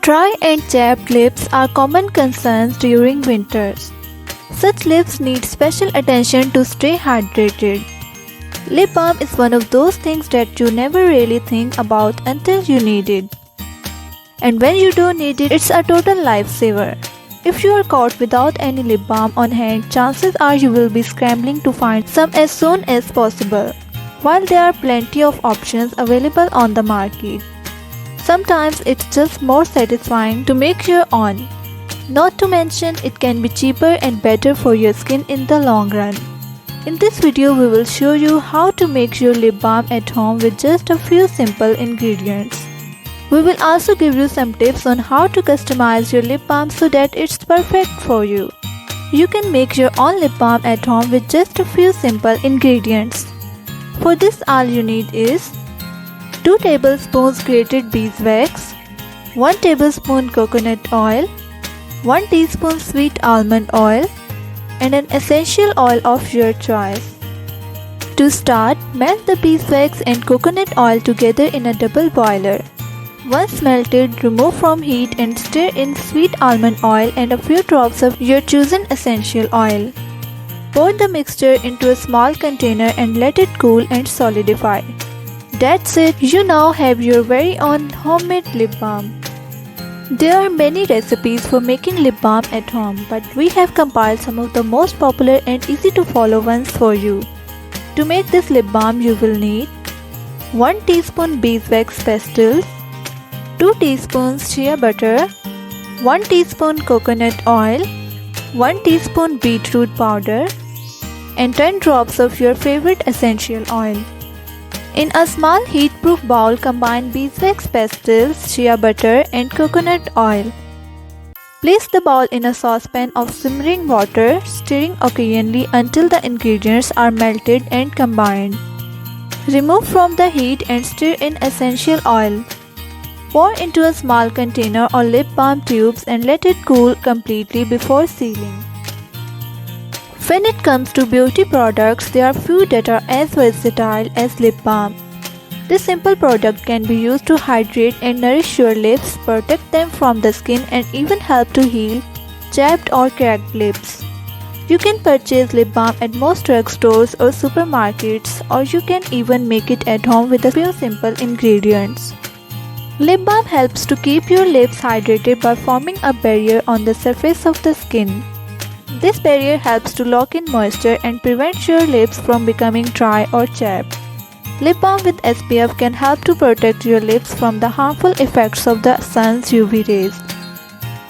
Dry and chapped lips are common concerns during winters. Such lips need special attention to stay hydrated. Lip balm is one of those things that you never really think about until you need it. And when you do need it, it's a total lifesaver. If you are caught without any lip balm on hand, chances are you will be scrambling to find some as soon as possible. While there are plenty of options available on the market, sometimes it's just more satisfying to make your own. Not to mention, it can be cheaper and better for your skin in the long run. In this video, we will show you how to make your lip balm at home with just a few simple ingredients. We will also give you some tips on how to customize your lip balm so that it's perfect for you. You can make your own lip balm at home with just a few simple ingredients. For this, all you need is 2 tablespoons grated beeswax, 1 tablespoon coconut oil, 1 teaspoon sweet almond oil, and an essential oil of your choice. To start, melt the beeswax and coconut oil together in a double boiler. Once melted, remove from heat and stir in sweet almond oil and a few drops of your chosen essential oil. Pour the mixture into a small container and let it cool and solidify. That's it, you now have your very own homemade lip balm. There are many recipes for making lip balm at home, but we have compiled some of the most popular and easy to follow ones for you. To make this lip balm, you will need 1 teaspoon beeswax pastils, 2 teaspoons shea butter, 1 teaspoon coconut oil, 1 teaspoon beetroot powder, and 10 drops of your favorite essential oil. In a small heat-proof bowl, combine beeswax pastils, shea butter, and coconut oil. Place the bowl in a saucepan of simmering water, stirring occasionally until the ingredients are melted and combined. Remove from the heat and stir in essential oil. Pour into a small container or lip balm tubes and let it cool completely before sealing. When it comes to beauty products, there are few that are as versatile as lip balm. This simple product can be used to hydrate and nourish your lips, protect them from the skin, and even help to heal chapped or cracked lips. You can purchase lip balm at most drugstores or supermarkets, or you can even make it at home with a few simple ingredients. Lip balm helps to keep your lips hydrated by forming a barrier on the surface of the skin. This barrier helps to lock in moisture and prevents your lips from becoming dry or chapped. Lip balm with SPF can help to protect your lips from the harmful effects of the sun's UV rays.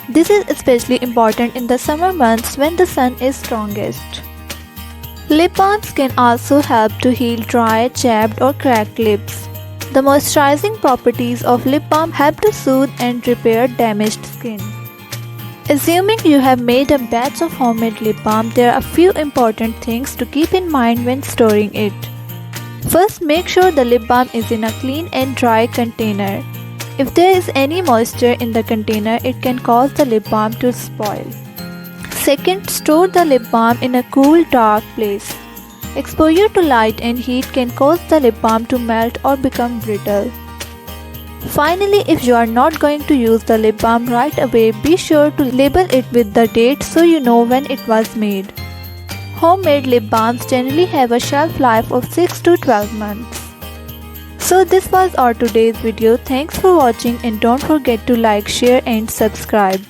This is especially important in the summer months when the sun is strongest. Lip balms can also help to heal dry, chapped, or cracked lips. The moisturizing properties of lip balm help to soothe and repair damaged skin. Assuming you have made a batch of homemade lip balm, there are a few important things to keep in mind when storing it. First, make sure the lip balm is in a clean and dry container. If there is any moisture in the container, it can cause the lip balm to spoil. Second, store the lip balm in a cool, dark place. Exposure to light and heat can cause the lip balm to melt or become brittle. Finally, if you are not going to use the lip balm right away, be sure to label it with the date so you know when it was made. Homemade lip balms generally have a shelf life of 6 to 12 months. So this was our today's video. Thanks for watching and don't forget to like, share and subscribe.